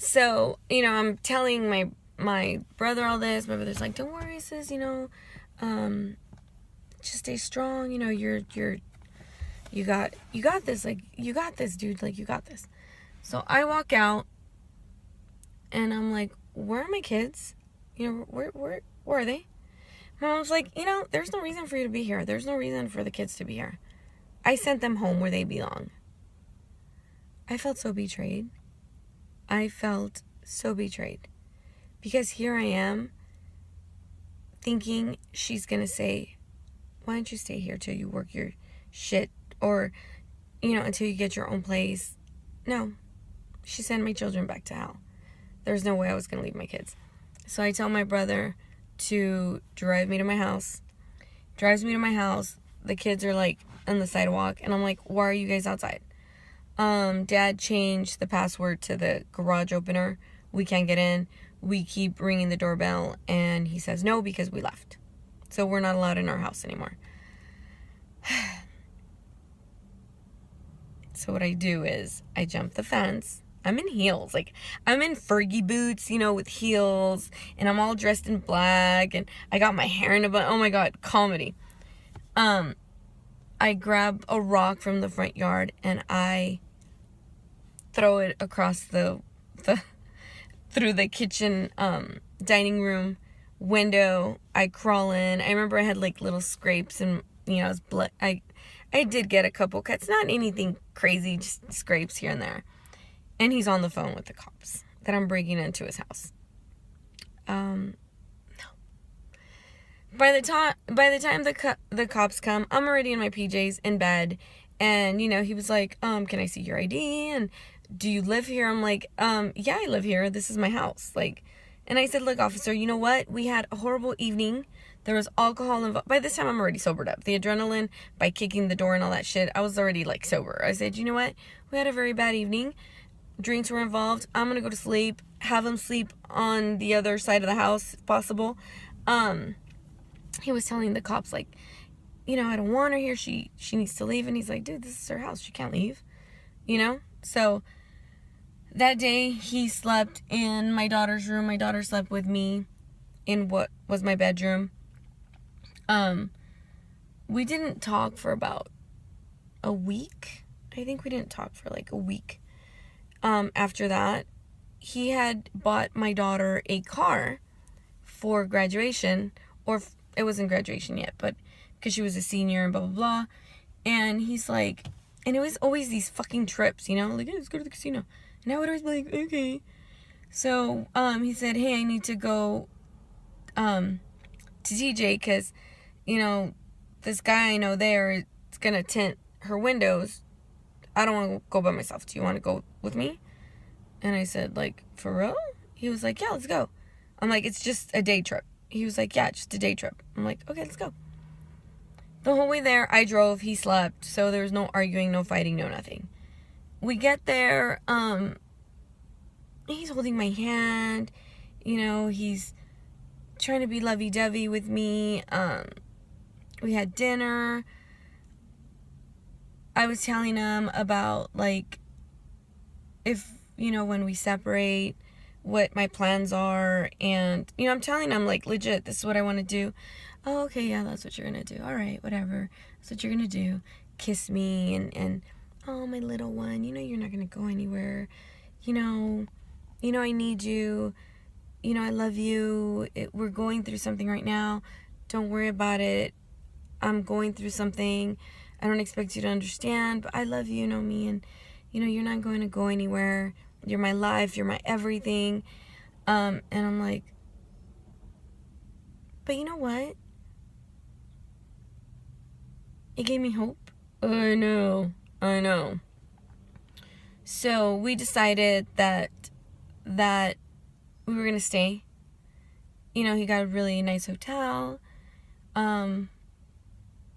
So, I'm telling my brother all this. My brother's like, don't worry, sis, just stay strong. You got this. Like, you got this, dude. Like, you got this. So I walk out and I'm like, where are my kids? Where are they? My mom's like, there's no reason for you to be here. There's no reason for the kids to be here. I sent them home where they belong. I felt so betrayed. Because here I am thinking she's going to say, why don't you stay here till you work your shit, or, until you get your own place. No. She sent my children back to hell. There's no way I was going to leave my kids. So I tell my brother to drive me to my house. Drives me to my house. The kids are like on the sidewalk, and I'm like, why are you guys outside? Dad changed the password to the garage opener. We can't get in. We keep ringing the doorbell, and he says no because we left. So we're not allowed in our house anymore. So what I do is I jump the fence. I'm in heels. Like, I'm in Fergie boots, with heels, and I'm all dressed in black, and I got my hair in a bun. Oh my God, comedy. I grab a rock from the front yard, and I throw it across through the kitchen, dining room window. I crawl in. I remember I had like little scrapes, and I was I did get a couple cuts, not anything crazy, just scrapes here and there. And he's on the phone with the cops that I'm breaking into his house. No. By the time the cops come, I'm already in my PJs in bed, and he was like, can I see your ID? And do you live here? I'm like, yeah, I live here. This is my house. Like, and I said, look, officer, you know what? We had a horrible evening. There was alcohol involved. By this time, I'm already sobered up. The adrenaline, by kicking the door and all that shit, I was already like sober. I said, you know what? We had a very bad evening. Drinks were involved. I'm gonna go to sleep. Have him sleep on the other side of the house, if possible. He was telling the cops, like, I don't want her here. She needs to leave. And he's like, dude, this is her house. She can't leave. So that day he slept in my daughter's room. My daughter slept with me in what was my bedroom. We didn't talk for about a week. I think we didn't talk for like a week. After that, he had bought my daughter a car for graduation, or it wasn't graduation yet, but because she was a senior and blah, blah, blah. And he's like, and it was always these fucking trips, like, hey, let's go to the casino. And I would always be like, okay. So, he said, hey, I need to go, to TJ, because, this guy I know there is going to tint her windows. I don't want to go by myself. Do you want to go with me? And I said, like, for real? He was like, yeah, let's go. I'm like, it's just a day trip. He was like, yeah, just a day trip. I'm like, okay, let's go. The whole way there, I drove, he slept, so there was no arguing, no fighting, no nothing. We get there, he's holding my hand, he's trying to be lovey-dovey with me. We had dinner. I was telling him about, like, if, when we separate, what my plans are, and, I'm telling him, like, legit, this is what I want to do. Oh, okay, yeah, that's what you're gonna do. All right, whatever. That's what you're gonna do. Kiss me, and oh, my little one, you're not gonna go anywhere. I need you. I love you. We're going through something right now. Don't worry about it. I'm going through something. I don't expect you to understand, but I love you, me, and, you're not going to go anywhere. You're my life. You're my everything. And I'm like, but you know what? It gave me hope. I know. So we decided that we were going to stay. He got a really nice hotel.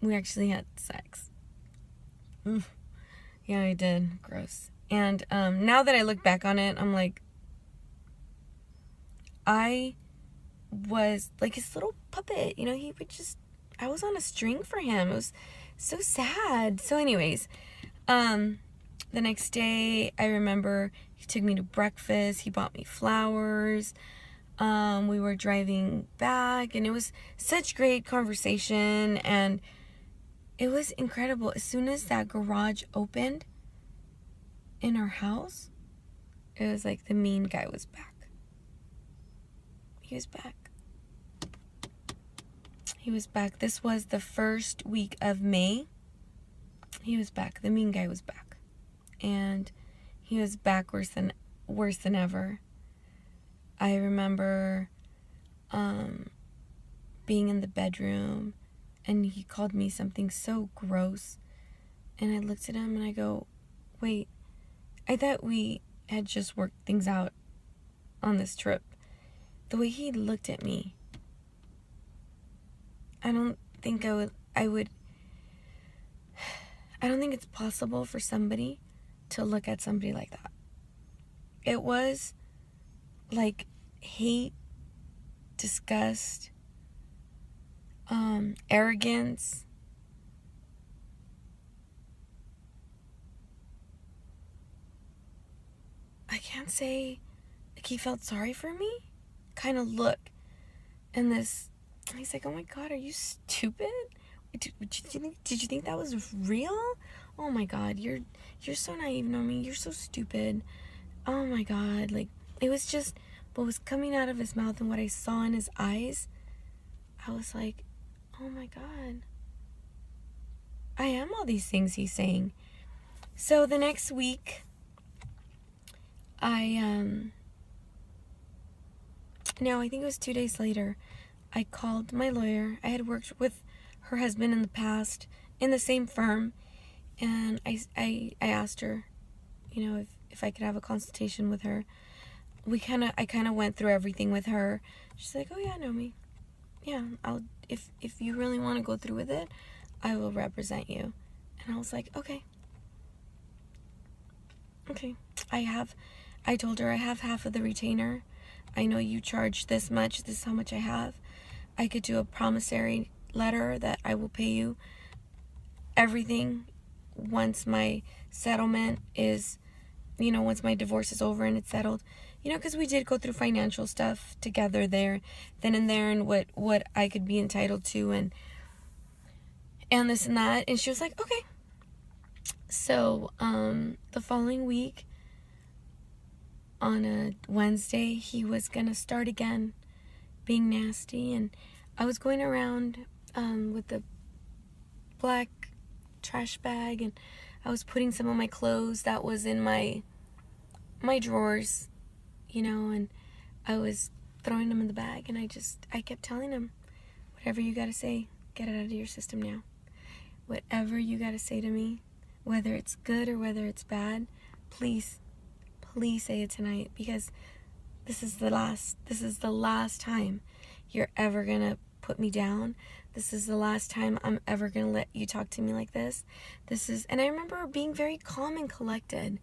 We actually had sex. Yeah, I did. Gross. And now that I look back on it, I'm like, I was like his little puppet. He would just, I was on a string for him. It was so sad. So anyways, the next day I remember He took me to breakfast. He bought me flowers. We were driving back, and it was such great conversation, and it was incredible. As soon as that garage opened in our house, it was like the mean guy was back. He was back. He was back. This was the first week of May. He was back. The mean guy was back. And he was back worse than ever. I remember being in the bedroom, and he called me something so gross. And I looked at him and I go, wait, I thought we had just worked things out on this trip. The way he looked at me, I don't think it's possible for somebody to look at somebody like that. It was like hate, disgust, arrogance. I can't say like he felt sorry for me kind of look. And he's like, oh my God, are you stupid? Did you think that was real? Oh my God, you're so naive, Nomi. You're so stupid. Oh my God. Like, it was just what was coming out of his mouth and what I saw in his eyes. I was like, oh my God, I am all these things he's saying. So the next week, I think it was 2 days later, I called my lawyer. I had worked with her husband in the past in the same firm, and I asked her, if I could have a consultation with her. I kind of went through everything with her. She's like, oh yeah, Nomi. Yeah, if you really want to go through with it, I will represent you. And I was like, okay. I told her I have half of the retainer. I know you charge this much. This is how much I have. I could do a promissory letter that I will pay you everything once my settlement is, once my divorce is over and it's settled. Because we did go through financial stuff together then and there, and what I could be entitled to and this and that. And she was like, okay. So the following week, on a Wednesday, he was gonna start again being nasty, and I was going around with the black trash bag, and I was putting some of my clothes that was in my drawers, and I was throwing them in the bag, and I kept telling him, whatever you gotta say, get it out of your system now. Whatever you gotta say to me, whether it's good or whether it's bad, please say it tonight, because this is the last time you're ever gonna put me down. This is the last time I'm ever gonna let you talk to me like this. And I remember being very calm and collected.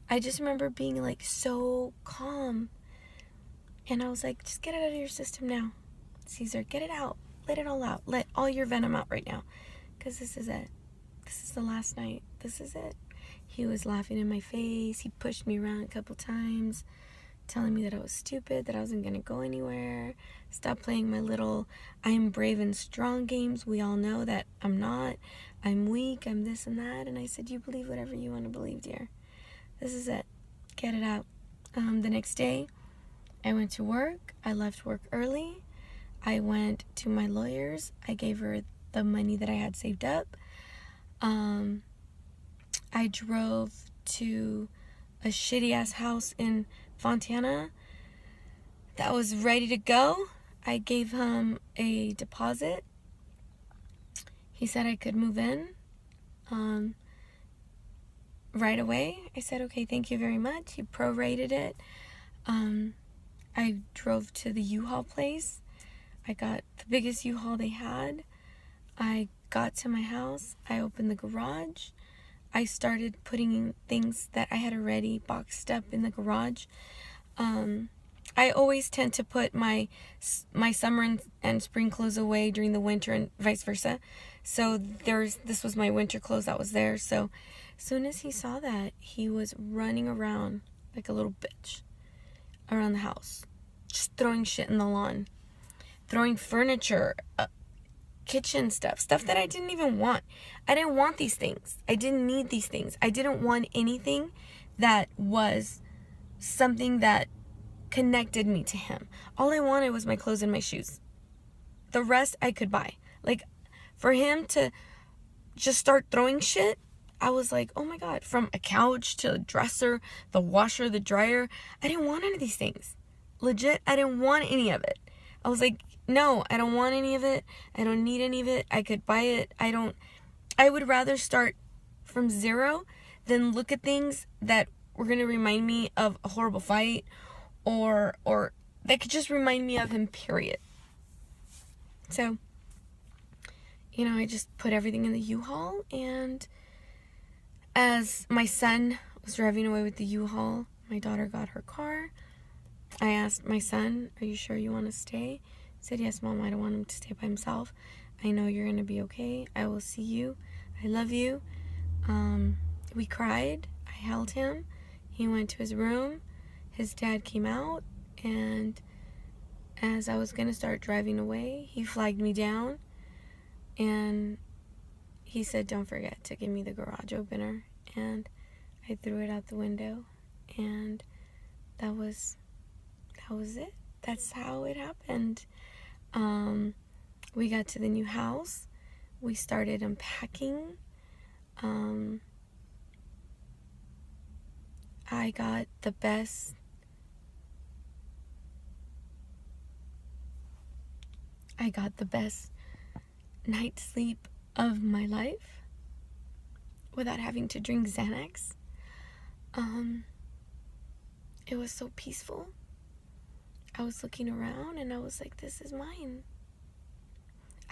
I just remember being like so calm, and I was like, just get it out of your system now, Caesar. Get it out. Let it all out. Let all your venom out right now, because this is it. This is the last night. This is it. He was laughing in my face. He pushed me around a couple times, telling me that I was stupid, that I wasn't going to go anywhere. Stop playing my little I'm brave and strong games. We all know that I'm not. I'm weak. I'm this and that. And I said, you believe whatever you want to believe, dear. This is it. Get it out. The next day, I went to work. I left work early. I went to my lawyer's. I gave her the money that I had saved up. I drove to a shitty-ass house in Fontana that was ready to go. I gave him a deposit. He said I could move in right away. I said, okay, thank you very much. He prorated it. I drove to the U-Haul place. I got the biggest U-Haul they had. I got to my house. I opened the garage. I started putting things that I had already boxed up in the garage. I always tend to put my summer and spring clothes away during the winter and vice versa. So this was my winter clothes that was there. So as soon as he saw that, he was running around like a little bitch around the house. Just throwing shit in the lawn. Throwing furniture, kitchen stuff that I didn't even want. I didn't want these things. I didn't need these things. I didn't want anything that was something that connected me to him. All I wanted was my clothes and my shoes. The rest I could buy. Like, for him to just start throwing shit, I was like, oh my God, from a couch to a dresser, the washer, the dryer. I didn't want any of these things. Legit, I didn't want any of it. I was like, no, I don't want any of it. I don't need any of it. I could buy it. I would rather start from zero than look at things that were going to remind me of a horrible fight or that could just remind me of him, period. So, I just put everything in the U-Haul, and as my son was driving away with the U-Haul, my daughter got her car. I asked my son, are you sure you want to stay? He said, yes, Mom, I don't want him to stay by himself. I know you're going to be okay. I will see you. I love you. We cried. I held him. He went to his room. His dad came out, and as I was going to start driving away, he flagged me down, and he said, don't forget to give me the garage opener. And I threw it out the window, and that was it. That's how it happened. We got to the new house. We started unpacking. I got the best night's sleep of my life without having to drink Xanax. It was so peaceful. I was looking around and I was like, this is mine.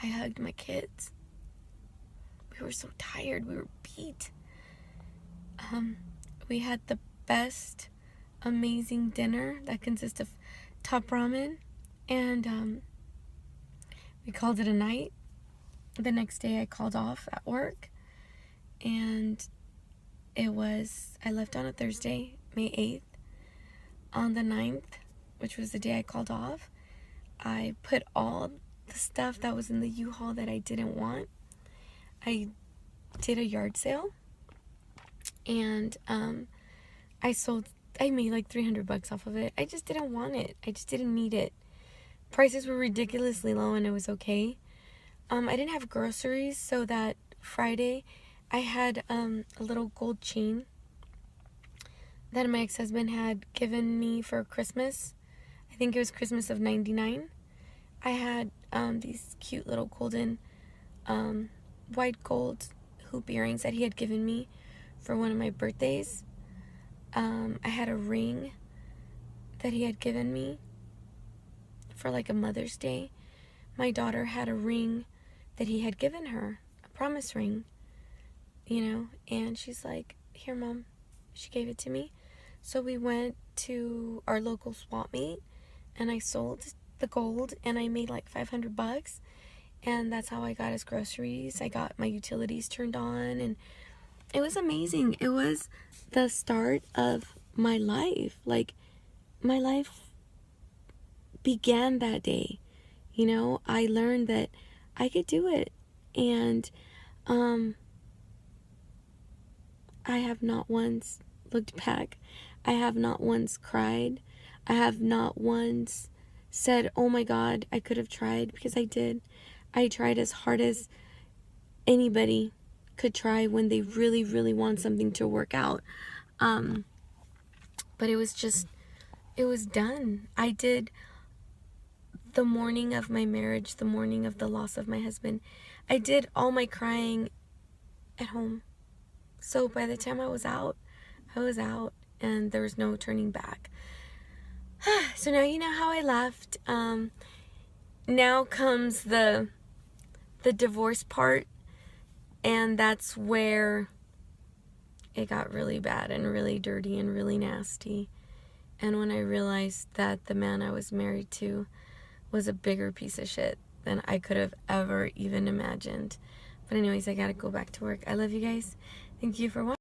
I hugged my kids. We were so tired. We were beat. We had the best, amazing dinner that consists of top ramen, and we called it a night. The next day I called off at work, and I left on a Thursday, May 8th. On the 9th, which was the day I called off, I put all the stuff that was in the U-Haul that I didn't want. I did a yard sale, and I made like $300 off of it. I just didn't want it. I just didn't need it. Prices were ridiculously low, and it was okay. I didn't have groceries, so that Friday I had a little gold chain that my ex-husband had given me for Christmas. I think it was Christmas of '99. I had these cute little golden white gold hoop earrings that he had given me for one of my birthdays. I had a ring that he had given me for like a Mother's Day. My daughter had a ring that he had given her, a promise ring, and she's like, here, Mom. She gave it to me. So we went to our local swap meet, and I sold the gold, and I made like $500, and that's how I got his groceries. I got my utilities turned on, and it was amazing. It was the start of my life. Like, my life began that day. I learned that I could do it, and I have not once looked back. I have not once cried. I have not once said, oh my God, I could have tried, because I did. I tried as hard as anybody could try when they really, really want something to work out. But it was done. I did the morning of my marriage, the morning of the loss of my husband. I did all my crying at home. So by the time I was out, and there was no turning back. So now you know how I left. Now comes the divorce part, and that's where it got really bad and really dirty and really nasty. And when I realized that the man I was married to was a bigger piece of shit than I could have ever even imagined. But anyways, I gotta go back to work. I love you guys. Thank you for watching.